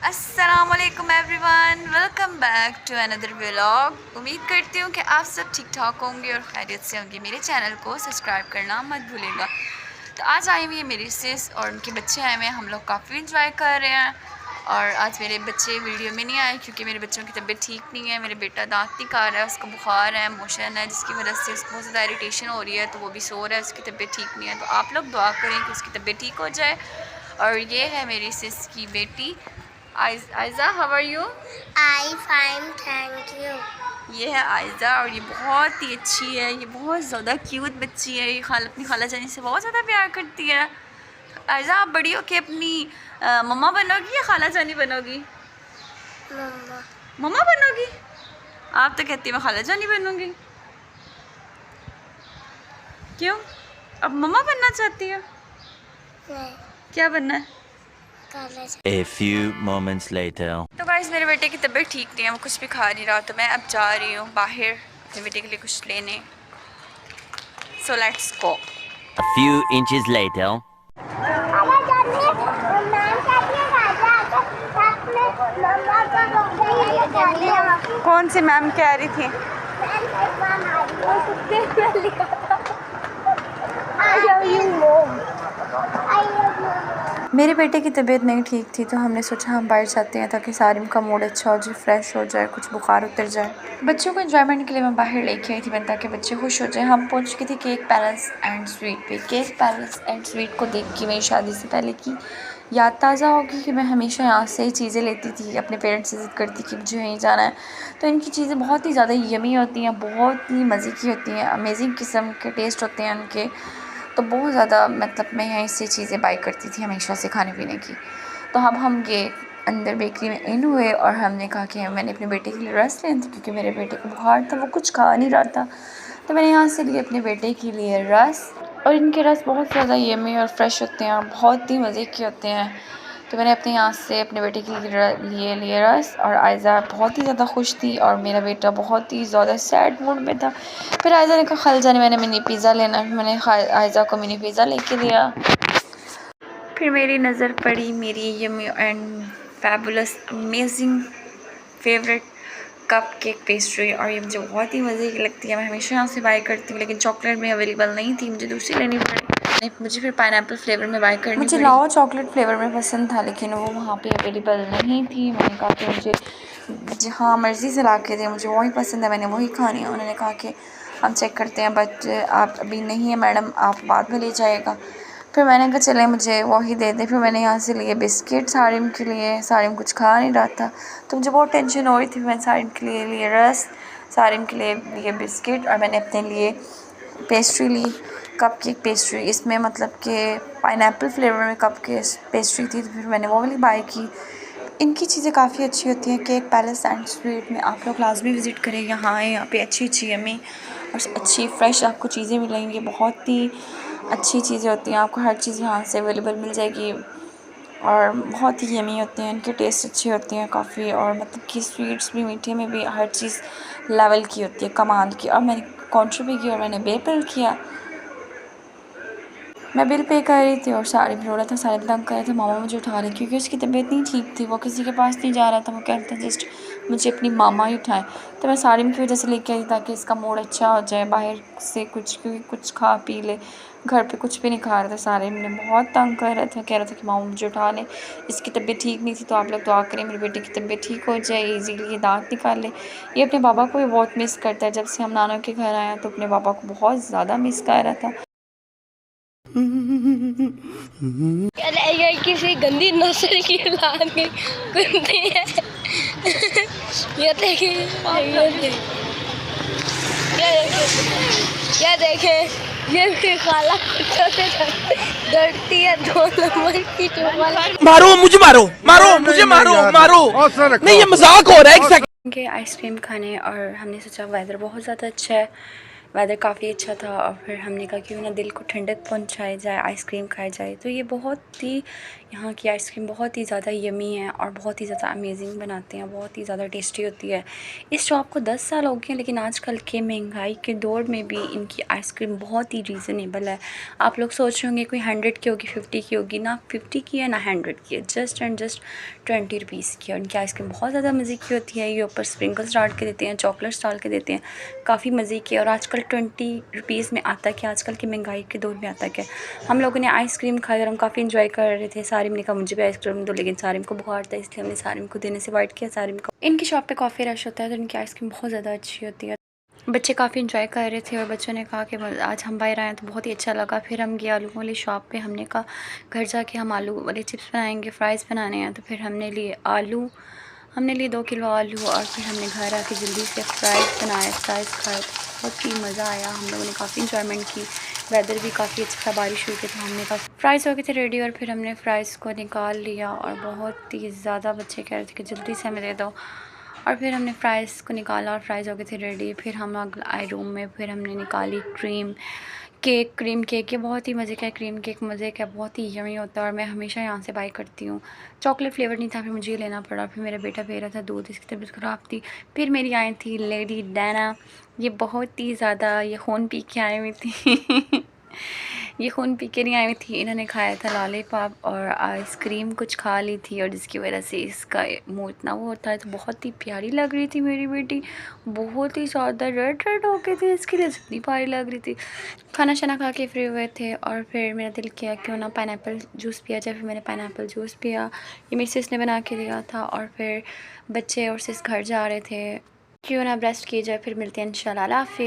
अस्सलामुअलैकुम everyone, welcome back to another vlog. उम्मीद करती हूँ कि आप सब ठीक ठाक होंगे और खैरियत से होंगे। मेरे चैनल को सब्सक्राइब करना मत भूलिएगा। तो आज आई हुई है मेरी सिस और उनके बच्चे आए हुए हैं। हम लोग काफ़ी इंजॉय कर रहे हैं। और आज मेरे बच्चे वीडियो में नहीं आए क्योंकि मेरे बच्चों की तबीयत ठीक नहीं है। मेरे बेटा दांत नहीं खा रहा है, उसका बुखार है, मोशन है, जिसकी वजह से उसको बहुत ज़्यादा इरिटेशन हो रही है, तो वो भी सो रहा है, उसकी तबीयत ठीक नहीं है। तो आप लोग दुआ करें कि उसकी तबीयत ठीक हो जाए। और ये है मेरी सिस की बेटी Ayza. How are you? I fine, thank you. ये है आयज़ा और ये बहुत ही अच्छी है। ये बहुत ज़्यादा क्यूट बच्ची है। ये अपनी खाला जानी से बहुत ज़्यादा प्यार करती है। आयज़ा, आप बड़ी हो के अपनी मम्मा बनोगी या खाला जानी बनोगी? मम्मा। मम्मा बनोगी? आप तो कहती मैं खाला जानी बनूंगी। क्यों? अब मम्मा बनना चाहती हो? नहीं, क्या बनना है? A few moments later. तो गाइस, मेरे बेटे की तबीयत ठीक नहीं है, वो कुछ भी खा नहीं रहा, तो मैं अब जा रही हूँ बाहर अपने बेटे के लिए कुछ लेने। So let's go. A few inches later. कौन सी मैम कह रही थी? मेरे बेटे की तबीयत नहीं ठीक थी, तो हमने सोचा हम बाहर जाते हैं ताकि सारिम का मूड अच्छा हो जाए, फ्रेश हो जाए, कुछ बुखार उतर जाए। बच्चों को एंजॉयमेंट के लिए मैं बाहर लेके आई थी ताकि बच्चे खुश हो जाए। हम पहुंच गए थे केक पैलेस एंड स्वीट पे। केक पैलेस एंड स्वीट को देख के मेरी शादी से पहले की याद ताज़ा होगी कि मैं हमेशा यहाँ से ही चीज़ें लेती थी, अपने पेरेंट्स से ज़िद करती कि मुझे यहीं जाना है। तो इनकी चीज़ें बहुत ही ज़्यादा यमी होती हैं, बहुत ही मज़े की होती हैं, अमेजिंग किस्म के टेस्ट होते हैं उनके। तो बहुत ज़्यादा मतलब मैं यहीं से चीज़ें बाई करती थी हमेशा से खाने पीने की। तो अब हम गए अंदर बेकरी में इन हुए और हमने कहा कि मैंने अपने बेटे के लिए रस लेना था क्योंकि मेरे बेटे को बुखार था, वो कुछ खा नहीं रहा था। तो मैंने यहाँ से लिए अपने बेटे के लिए रस। और इनके रस बहुत ज़्यादा यमी और फ्रेश होते हैं और बहुत ही मज़े के होते हैं। तो मैंने अपने यहाँ से अपने बेटे के लिए रस। और आयज़ा बहुत ही ज़्यादा खुश थी और मेरा बेटा बहुत ही ज़्यादा सैड मूड में था। फिर आयज़ा ने कहा खाला जाने मैंने मिनी पिज़्ज़ा लेना है। मैंने आयज़ा को मिनी पिज़्ज़ा लेके दिया। फिर मेरी नज़र पड़ी मेरी yummy and fabulous amazing favourite cup cake pastry, और ये मुझे बहुत ही मज़े की लगती है। मैं हमेशा यहाँ से बाय करती हूँ, लेकिन चॉकलेट में अवेलेबल नहीं थी, मुझे दूसरी लेनी पड़ी। मुझे फिर पाइनएप्पल फ्लेवर में बाय करनी पड़ी। मुझे लावा चॉकलेट फ्लेवर में पसंद था, लेकिन वो वहाँ पे अवेलेबल नहीं थी। मैंने कहा कि मुझे जहाँ मर्ज़ी से ला के दें, मुझे वही पसंद है, मैंने वही खानी है। उन्होंने कहा कि हम चेक करते हैं, बट आप अभी नहीं है मैडम, आप बाद में ले जाएगा। फिर मैंने कहा चले मुझे वही दे दे। फिर मैंने यहाँ से लिए बिस्किट सारिम के लिए। सारिम कुछ खा नहीं रहा था, तो मुझे बहुत टेंशन हो रही थी। मैंने सारिम के लिए रस, सारिम के लिए बिस्किट, और मैंने अपने लिए पेस्ट्री ली, कप केक पेस्ट्री। इसमें मतलब कि पाइनएप्पल फ्लेवर में कप केक पेस्ट्री थी, तो फिर मैंने वो वाली बाय की। इनकी चीज़ें काफ़ी अच्छी होती हैं। केक पैलेस एंड स्वीट में आप लोग लाजमी विज़िट करें। यहाँ आए, यहाँ पे अच्छी अच्छी यमी और अच्छी फ्रेश आपको चीज़ें मिलेंगी। बहुत ही अच्छी चीज़ें होती हैं, आपको हर चीज़ यहाँ से अवेलेबल मिल जाएगी और बहुत ही यमी होते हैं। इनके टेस्ट अच्छे होते हैं काफ़ी, और मतलब कि स्वीट्स भी, मीठे में भी हर चीज़ लेवल की होती है, कमाल की। और मैंने काउंटर पे किया और मैंने पे किया। मैं बिल पे कर रही थी और सारिम रो रहा था, सारिम तंग कर रहे थे मामा मुझे उठा रही, क्योंकि उसकी तबीयत नहीं ठीक थी, वो किसी के पास नहीं जा रहा था। वो कह रहा था जस्ट मुझे अपनी मामा ही उठाएं। तो मैं सारिम की वजह से लेके आई ताकि इसका मूड अच्छा हो जाए, बाहर से कुछ, क्योंकि कुछ खा पी ले। घर पे कुछ भी नहीं खा रहा था। सारिम ने बहुत तंग कर रहा था, कह रहा था कि मामा मुझे उठा लें, इसकी तबीयत ठीक नहीं थी। तो आप लोग दुआ करें मेरे बेटे की तबीयत ठीक हो जाए, ईजीली ये दांत निकाल ले। ये अपने पापा को भी बहुत मिस करता है। जब से हम नाना के घर आए तो अपने पापा को बहुत ज़्यादा मिस कर रहा था। ये किसी गंदी नस्ल की लानी कुत्ती है। ये देखिए, ये देखें, ये भी खाला कुत्तों से डरती है। 2 नंबर की चुम्बल। मारो मुझे, मारो मुझे, मारो नहीं, ये मजाक हो रहा है। एक सेकंड के आइसक्रीम खाने, और हमने सोचा वेदर बहुत ज़्यादा अच्छा है, वेदर काफ़ी अच्छा था। और फिर हमने कहा क्यों ना दिल को ठंडक पहुंचाई जाए, आइसक्रीम खाई जाए। तो ये बहुत ही यहाँ की आइसक्रीम बहुत ही ज़्यादा यमी है और बहुत ही ज़्यादा अमेजिंग बनाते हैं, बहुत ही ज़्यादा टेस्टी होती है। इस शॉप को 10 साल हो गए हैं, लेकिन आजकल के महंगाई के दौर में भी इनकी आइसक्रीम बहुत ही रीज़नेबल है। आप लोग सोच रहे होंगे कोई 100 की होगी, 50 की होगी, ना 50 की है ना 100 की है, जस्ट एंड जस्ट 20 रुपीज़ की है। उनकी आइसक्रीम बहुत ज़्यादा मज़े की होती है। ये ऊपर स्प्रिंकल्स डाल के देते हैं, चॉकलेट्स डाल के देते हैं, काफ़ी मज़े की। और आजकल 20 रुपीज़ में आता क्या, आजकल की महंगाई के दौर में आता क्या। हम लोगों ने आइसक्रीम खाई और हम काफ़ी इंजॉय कर रहे थे। सारिम ने कहा मुझे भी आइसक्रीम दो, लेकिन सारिम को बुखार था, इसलिए हमने सारिम को देने से अवॉइड किया। सारिम को इनकी शॉप पे काफ़ी रश होता है, तो इनकी आइसक्रीम बहुत ज़्यादा अच्छी होती है। बच्चे काफ़ी इंजॉय कर रहे थे और बच्चों ने कहा कि आज हम बाहर आए हैं तो बहुत ही अच्छा लगा। फिर हम गए आलू वाली शॉप पे, हमने कहा घर जाके हम आलू वाले चिप्स बनाएंगे, फ्राइज़ बनाने हैं। तो फिर हमने लिए 2 किलो आलू और फिर हमने घर आके जल्दी से फ्राइज़ बनाए, फ्राइज़ खाए। बहुत ही मज़ा आया, हम लोगों ने काफ़ी इंजॉयमेंट की। वेदर भी काफ़ी अच्छा था, बारिश हुई थी, तो हमने कहा फ्राइज़ हो गए थे रेडी और फिर हमने फ़्राइज़ को निकाल लिया और बहुत ही ज़्यादा बच्चे कह रहे थे कि जल्दी से हमें दे दो। और फिर हमने फ़्राइज़ को निकाला और फ़्राइज़ हो गए थे रेडी। फिर हम आए रूम में, फिर हमने निकाली क्रीम केक। ये बहुत ही मज़े का क्रीम केक, मज़े का, बहुत ही यमी होता है और मैं हमेशा यहाँ से बाय करती हूँ। चॉकलेट फ्लेवर नहीं था, फिर मुझे ये लेना पड़ा। फिर मेरा बेटा पी रहा था दूध, इसकी तबीयत ख़राब थी। फिर मेरी आई थी लेडी डैना, ये बहुत ही ज़्यादा ये खून पी के आई हुई थी ये खून पी के नहीं आई हुई थी। इन्होंने खाया था लॉलीपॉप और आइसक्रीम कुछ खा ली थी और जिसकी वजह से इसका मुँह इतना वो होता है। तो बहुत ही प्यारी लग रही थी मेरी बेटी, बहुत ही ज़्यादा रेड हो गई थी, इसके लिए इतनी प्यारी लग रही थी। खाना शाना खा के फ्री हुए थे और फिर मेरा दिल किया क्यों ना पाइनएप्पल जूस पिया जाए। फिर मैंने पाइनएप्पल जूस पिया, ये मेरी सिस ने बना के दिया था। और फिर बच्चे और सिस घर जा रहे थे, क्यों ना ब्रेस्ट किया जाए। फिर मिलते हैं इंशाल्लाह, अल्लाह हाफ़िज़।